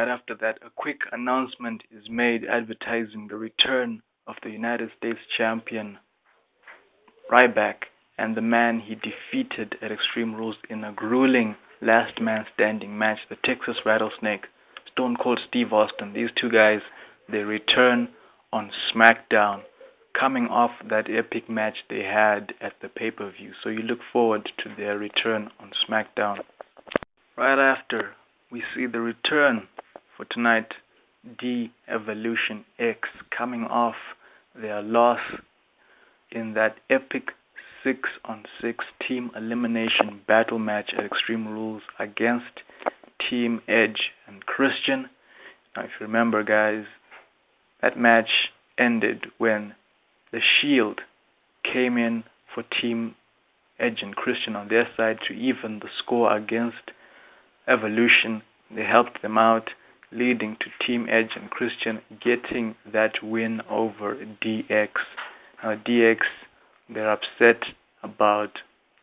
Right after that, a quick announcement is made advertising the return of the United States champion Ryback and the man he defeated at Extreme Rules in a grueling last man standing match, the Texas Rattlesnake, Stone Cold Steve Austin. These two guys, they return on SmackDown, coming off that epic match they had at the pay-per-view. So you look forward to their return on SmackDown. Right after, we see the return for tonight, D-Evolution X, coming off their loss in that epic 6-on-6 team elimination battle match at Extreme Rules against Team Edge and Christian. Now, if you remember, guys, that match ended when the Shield came in for Team Edge and Christian on their side to even the score against Evolution. They helped them out, leading to Team Edge and Christian getting that win over DX. Now, DX, they're upset about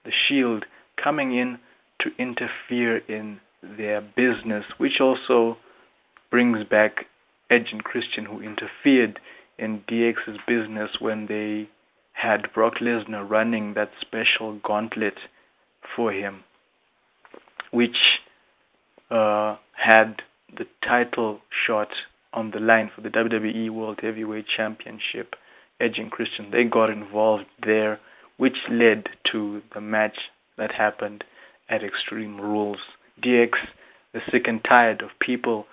the Shield coming in to interfere in their business, which also brings back Edge and Christian, who interfered in DX's business when they had Brock Lesnar running that special gauntlet for him, which had the title shot on the line for the WWE World Heavyweight Championship. Edge and Christian, they got involved there, which led to the match that happened at Extreme Rules. DX is sick and tired of people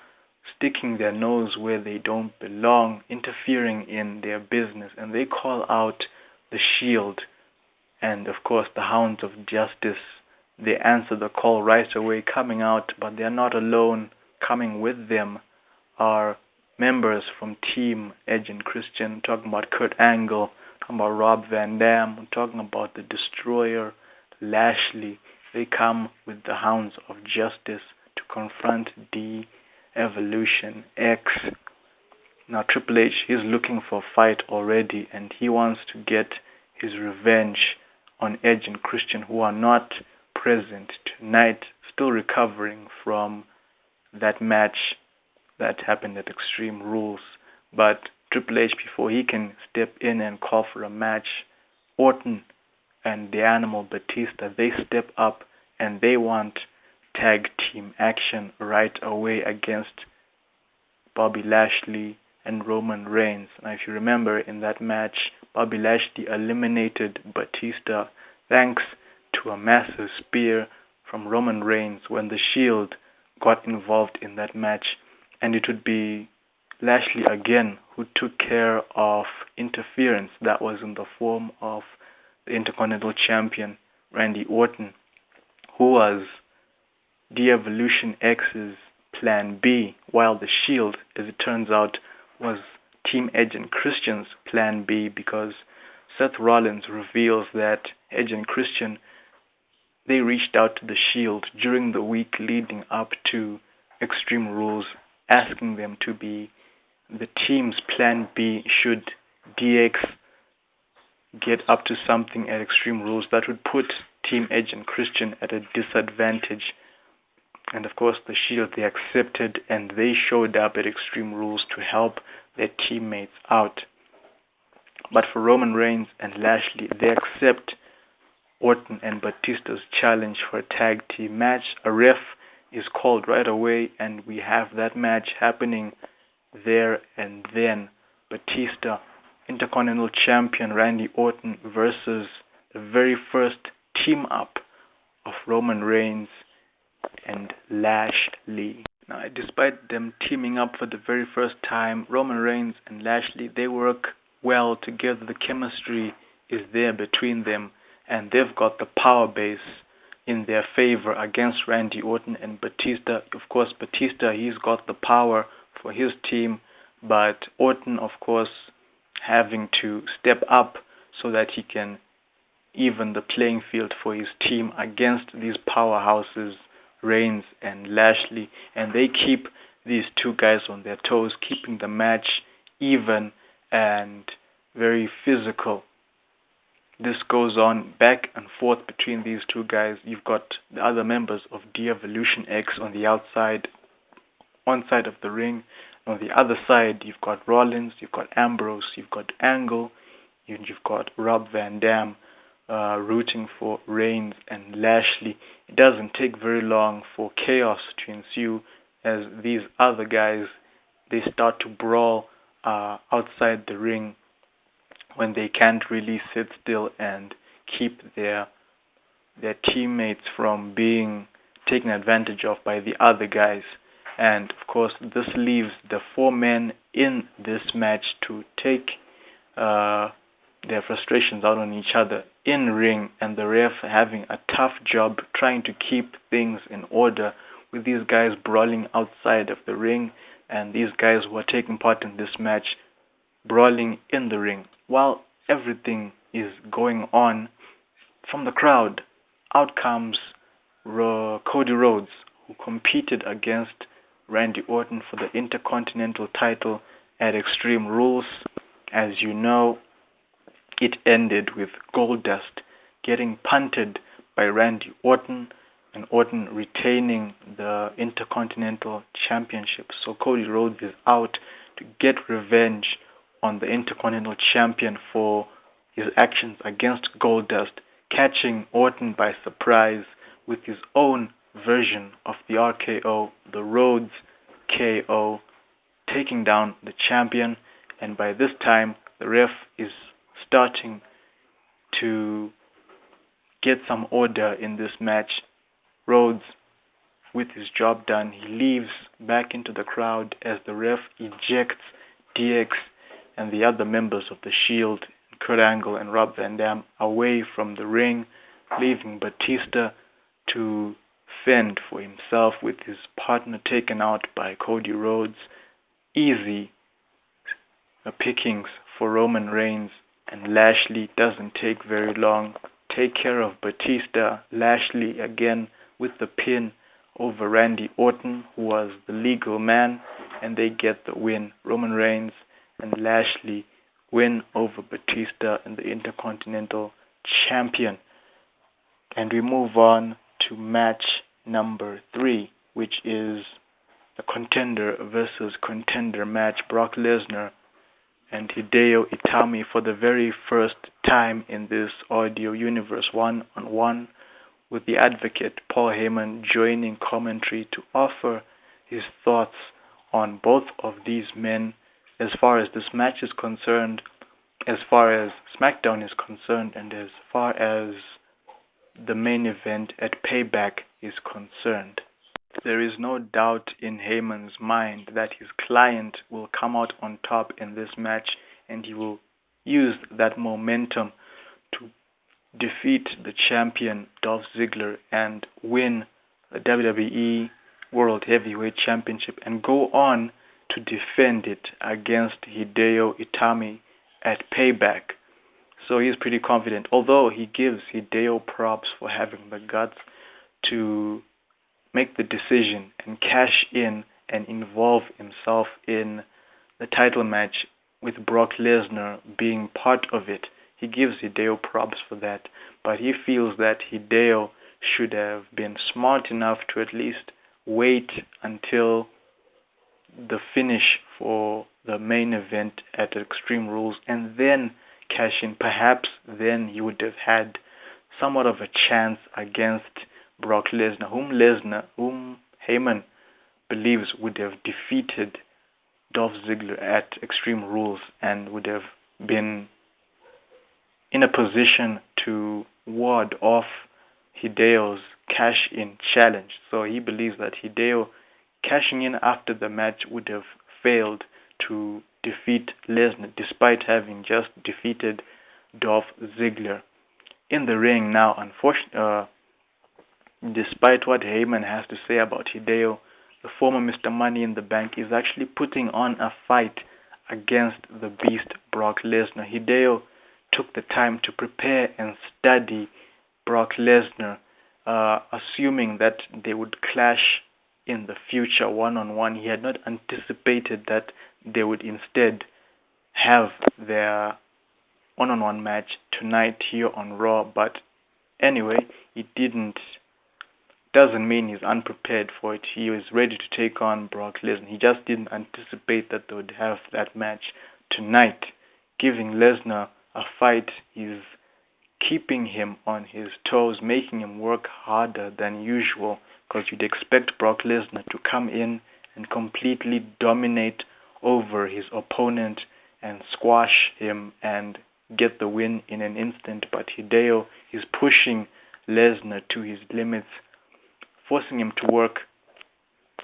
sticking their nose where they don't belong, interfering in their business, and they call out the Shield and, of course, the Hounds of Justice. They answer the call right away, coming out, but they're not alone. Coming with them are members from Team Edge and Christian, talking about Kurt Angle, talking about Rob Van Dam, talking about the Destroyer, Lashley. They come with the Hounds of Justice to confront D-Evolution X. Now, Triple H, he's looking for a fight already, and he wants to get his revenge on Edge and Christian, who are not present tonight, still recovering from that match that happened at Extreme Rules. But Triple H, before he can step in and call for a match, Orton and the Animal Batista, they step up and they want tag team action right away against Bobby Lashley and Roman Reigns. Now, if you remember, in that match, Bobby Lashley eliminated Batista thanks to a massive spear from Roman Reigns when the Shield got involved in that match. And it would be Lashley again who took care of interference that was in the form of the Intercontinental Champion Randy Orton, who was D-Evolution X's plan B, while the Shield, as it turns out, was Team Edge and Christian's plan B, because Seth Rollins reveals that Edge and Christian, they reached out to the Shield during the week leading up to Extreme Rules, asking them to be the team's plan B should DX get up to something at Extreme Rules that would put Team Edge and Christian at a disadvantage. And of course, the Shield, they accepted, and they showed up at Extreme Rules to help their teammates out. But for Roman Reigns and Lashley, they accept Orton and Batista's challenge for a tag team match. A ref is called right away, and we have that match happening there and then. Batista, Intercontinental Champion Randy Orton versus the very first team up of Roman Reigns and Lashley. Now, despite them teaming up for the very first time, Roman Reigns and Lashley, they work well together. The chemistry is there between them, and they've got the power base in their favor against Randy Orton and Batista. Of course, Batista, he's got the power for his team, but Orton, of course, having to step up so that he can even the playing field for his team against these powerhouses, Reigns and Lashley, and they keep these two guys on their toes, keeping the match even and very physical. This goes on back and forth between these two guys. You've got the other members of D-Evolution X on the outside one side of the ring. On the other side, you've got Rollins, you've got Ambrose, you've got Angle, you've got Rob Van Dam rooting for Reigns and Lashley. It doesn't take very long for chaos to ensue as these other guys, they start to brawl outside the ring when they can't really sit still and keep their teammates from being taken advantage of by the other guys. And of course, this leaves the four men in this match to take their frustrations out on each other in ring, and the ref having a tough job trying to keep things in order with these guys brawling outside of the ring, and these guys who are taking part in this match brawling in the ring. While everything is going on, from the crowd, out comes Cody Rhodes, who competed against Randy Orton for the Intercontinental title at Extreme Rules. As you know, it ended with Goldust getting punted by Randy Orton and Orton retaining the Intercontinental Championship. So Cody Rhodes is out to get revenge on the Intercontinental Champion for his actions against Goldust, catching Orton by surprise with his own version of the RKO, the Rhodes KO, taking down the champion. And by this time, the ref is starting to get some order in this match. Rhodes, with his job done, he leaves back into the crowd as the ref ejects DX and the other members of the Shield, Kurt Angle and Rob Van Dam, away from the ring, leaving Batista to fend for himself with his partner taken out by Cody Rhodes. Easy pickings for Roman Reigns, and Lashley doesn't take very long. Take care of Batista. Lashley again with the pin over Randy Orton, who was the legal man, and they get the win. Roman Reigns and Lashley win over Batista and the Intercontinental Champion. And we move on to match number 3, which is the contender versus contender match. Brock Lesnar and Hideo Itami for the very first time in this audio universe, one-on-one, with the advocate Paul Heyman joining commentary to offer his thoughts on both of these men as far as this match is concerned, as far as SmackDown is concerned, and as far as the main event at Payback is concerned. There is no doubt in Heyman's mind that his client will come out on top in this match, and he will use that momentum to defeat the champion Dolph Ziggler and win the WWE World Heavyweight Championship and go on to defend it against Hideo Itami at Payback. So he's pretty confident, although he gives Hideo props for having the guts to make the decision and cash in and involve himself in the title match with Brock Lesnar being part of it. He gives Hideo props for that, but he feels that Hideo should have been smart enough to at least wait until the finish for the main event at Extreme Rules and then cash in. Perhaps then he would have had somewhat of a chance against Brock Lesnar, whom Heyman believes would have defeated Dolph Ziggler at Extreme Rules and would have been in a position to ward off Hideo's cash-in challenge. So he believes that Hideo cashing in after the match would have failed to defeat Lesnar, despite having just defeated Dolph Ziggler. In the ring now, unfortunately, despite what Heyman has to say about Hideo, the former Mr. Money in the Bank is actually putting on a fight against the beast Brock Lesnar. Hideo took the time to prepare and study Brock Lesnar, assuming that they would clash in the future one-on-one. He had not anticipated that they would instead have their one-on-one match tonight here on Raw. But anyway, he didn't doesn't mean he's unprepared for it. He was ready to take on Brock Lesnar. He just didn't anticipate that they would have that match tonight. Giving Lesnar a fight is keeping him on his toes, making him work harder than usual, because you'd expect Brock Lesnar to come in and completely dominate over his opponent and squash him and get the win in an instant. But Hideo is pushing Lesnar to his limits, forcing him to work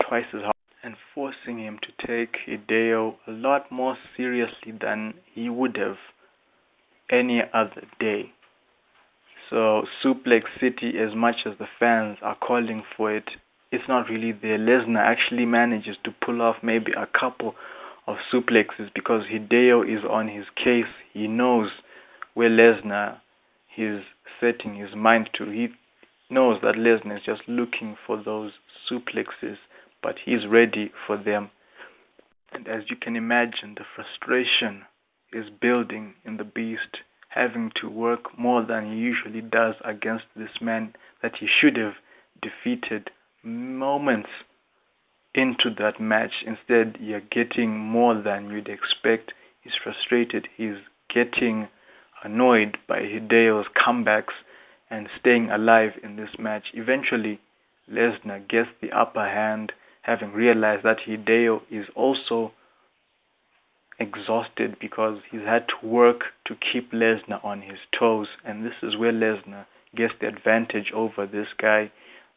twice as hard and forcing him to take Hideo a lot more seriously than he would have any other day. So Suplex City, as much as the fans are calling for it, it's not really there. Lesnar actually manages to pull off maybe a couple of suplexes because Hideo is on his case. He knows where Lesnar is setting his mind to. He knows that Lesnar is just looking for those suplexes, but he's ready for them. And as you can imagine, the frustration is building in the Beast, having to work more than he usually does against this man that he should have defeated moments into that match. Instead, you're getting more than you'd expect. He's frustrated. He's getting annoyed by Hideo's comebacks and staying alive in this match. Eventually, Lesnar gets the upper hand, having realized that Hideo is also exhausted because he's had to work to keep Lesnar on his toes, and this is where Lesnar gets the advantage over this guy,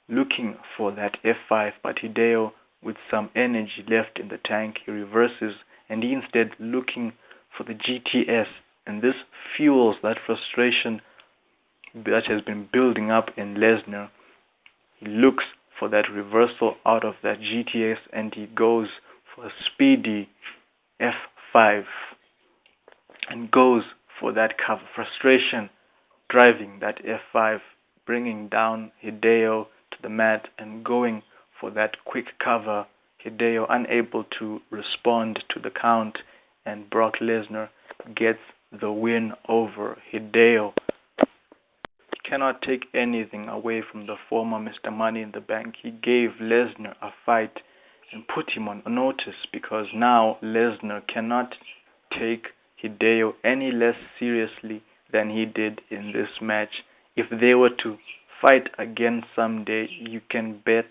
looking for that F5, but Hideo, with some energy left in the tank, he reverses, and he instead looking for the GTS, and this fuels that frustration that has been building up in Lesnar. He looks for that reversal out of that GTS, and he goes for a speedy F5 and goes for that cover. Frustration driving that F5, bringing down Hideo to the mat and going for that quick cover. Hideo unable to respond to the count, and Brock Lesnar gets the win over Hideo. Cannot take anything away from the former Mr. Money in the Bank. He gave Lesnar a fight and put him on notice, because now Lesnar cannot take Hideo any less seriously than he did in this match. If they were to fight again someday, you can bet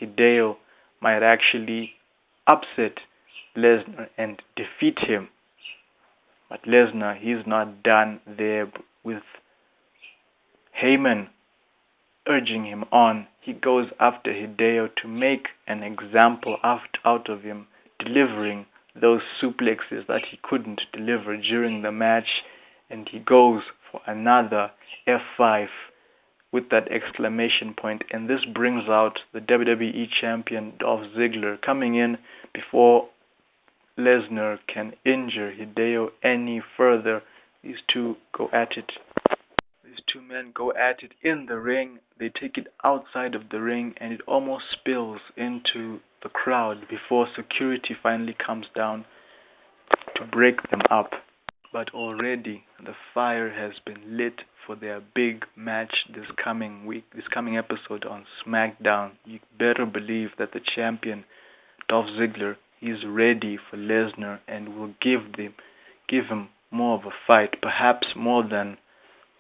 Hideo might actually upset Lesnar and defeat him. But Lesnar, he's not done there. With Heyman urging him on, he goes after Hideo to make an example out of him, delivering those suplexes that he couldn't deliver during the match, and he goes for another F5 with that exclamation point, and this brings out the WWE champion Dolph Ziggler coming in before Lesnar can injure Hideo any further. These two go at it. These two men go at it in the ring. They take it outside of the ring, and it almost spills into the crowd before security finally comes down to break them up. But already the fire has been lit for their big match this coming week, this coming episode on SmackDown. You better believe that the champion, Dolph Ziggler, is ready for Lesnar and will give him more of a fight, perhaps more than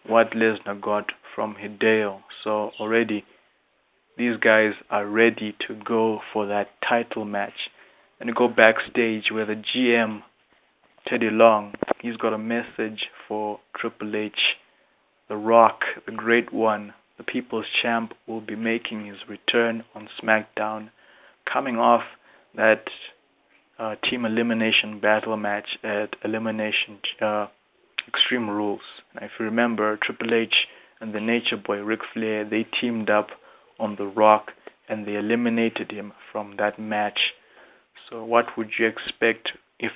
what Lesnar got from Hideo. So already these guys are ready to go for that title match. And go backstage where the GM, Teddy Long, he's got a message for Triple H. The Rock, the Great One, the People's Champ, will be making his return on SmackDown, coming off that team elimination battle match at Elimination Extreme Rules. Now, if you remember, Triple H and the Nature Boy Ric Flair, they teamed up on The Rock and they eliminated him from that match. So what would you expect if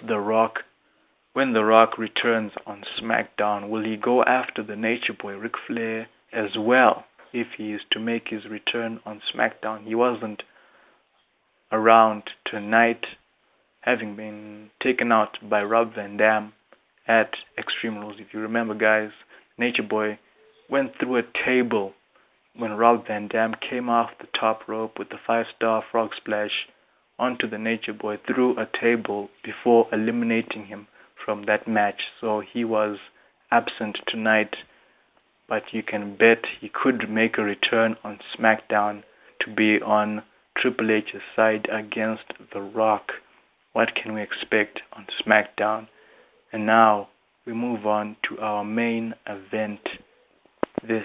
when The Rock returns on SmackDown? Will he go after the Nature Boy Ric Flair as well if he is to make his return on SmackDown? He wasn't around tonight, having been taken out by Rob Van Dam at Extreme Rules. If you remember, guys, Nature Boy went through a table when Rob Van Dam came off the top rope with the 5-star frog splash onto the Nature Boy through a table before eliminating him from that match. So he was absent tonight, but you can bet he could make a return on SmackDown to be on Triple H's side against The Rock. What can we expect on SmackDown? And now we move on to our main event. This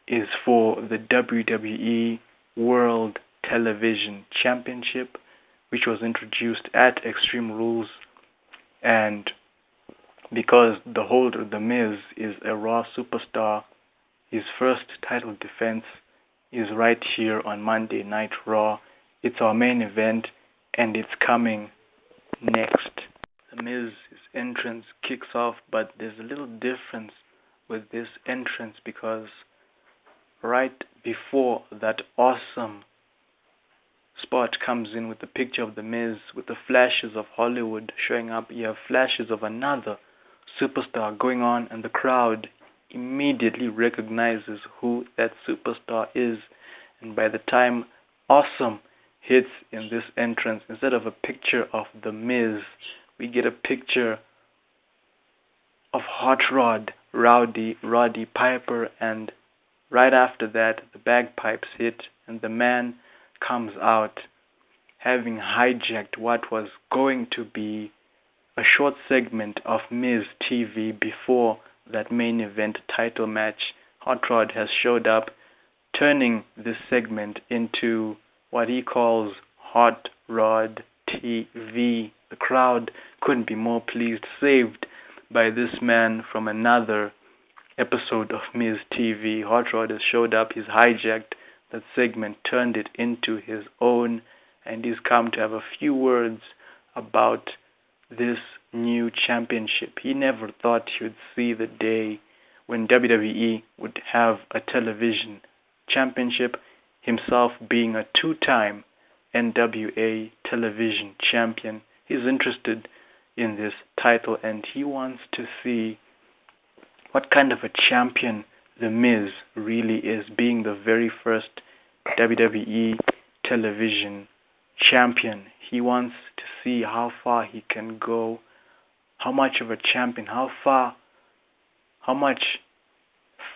is for the WWE World Television Championship, which was introduced at Extreme Rules, and because the holder, The Miz, is a Raw superstar, his first title defense is right here on Monday Night Raw. It's our main event, and it's coming next. The Miz's entrance kicks off, but there's a little difference with this entrance because right before that awesome spot comes in with the picture of The Miz, with the flashes of Hollywood showing up, you have flashes of another superstar going on, and the crowd immediately recognizes who that superstar is. And by the time awesome hits in this entrance, instead of a picture of The Miz, we get a picture of Hot Rod, Roddy Piper, and right after that the bagpipes hit and the man comes out having hijacked what was going to be a short segment of Miz TV before that main event title match. Hot Rod has showed up, turning this segment into what he calls Hot Rod TV. The crowd couldn't be more pleased, saved by this man from another episode of Miz TV. Hot Rod has showed up, he's hijacked that segment, turned it into his own, and he's come to have a few words about this new championship. He never thought he would see the day when WWE would have a television championship, himself being a 2-time NWA television champion. He's interested in this title and he wants to see what kind of a champion The Miz really is, being the very first WWE television champion. He wants to see how far he can go, how much of a champion, how much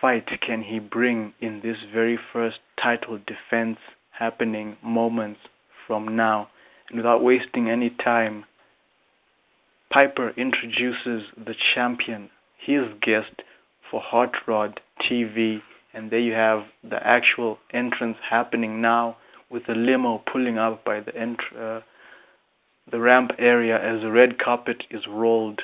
fight can he bring in this very first title defense happening moments from now. And without wasting any time, Piper introduces the champion, his guest for Hot Rod TV, and there you have the actual entrance happening now with the limo pulling up by the ramp area as the red carpet is rolled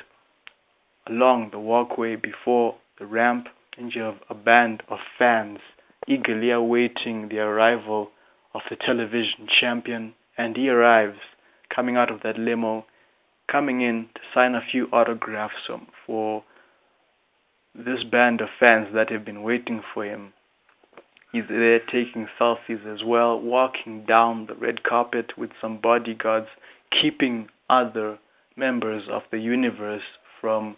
along the walkway before the ramp, and you have a band of fans eagerly awaiting the arrival of the television champion. And he arrives, coming out of that limo, coming in to sign a few autographs for this band of fans that have been waiting for him. He's there taking selfies as well, walking down the red carpet with some bodyguards, keeping other members of the universe from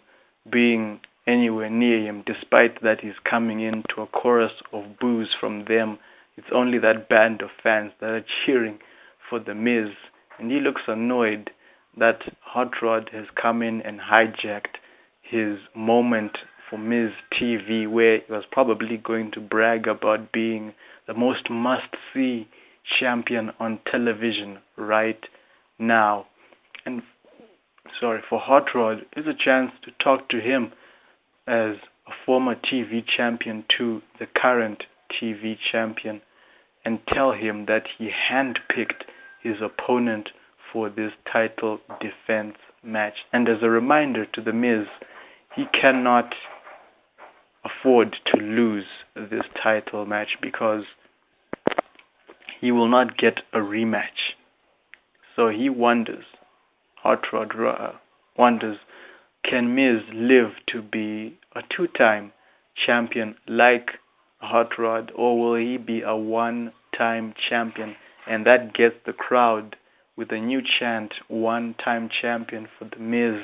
being anywhere near him, despite that he's coming into a chorus of boos from them. It's only that band of fans that are cheering for The Miz, and he looks annoyed that Hot Rod has come in and hijacked his moment for Miz TV, where he was probably going to brag about being the most must-see champion on television right now. And for Hot Rod, it's a chance to talk to him as a former TV champion to the current TV champion and tell him that he handpicked his opponent for this title defense match. And as a reminder to The Miz, he cannot afford to lose this title match because he will not get a rematch. So he wonders, Hot Rod wonders, can Miz live to be a 2-time champion like Hot Rod, or will he be a 1-time champion? And that gets the crowd with a new chant, 1-time champion for The Miz.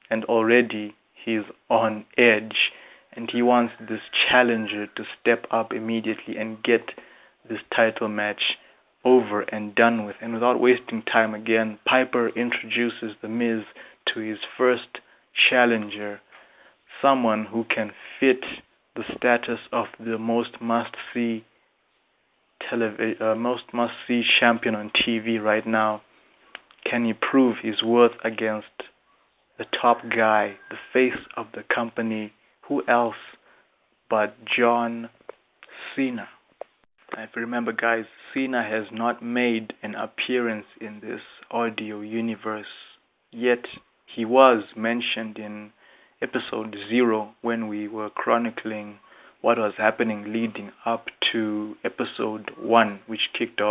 And already he's on edge. and he wants this challenger to step up immediately and get this title match over and done with. And without wasting time again, Piper introduces The Miz to his first challenger, someone who can fit the status of the most must-see champion on TV right now. Can he prove his worth against the top guy, the face of the company? Who else but John Cena? If you remember, guys, Cena has not made an appearance in this audio universe yet. He was mentioned in episode 0 when we were chronicling what was happening leading up to episode 1, which kicked off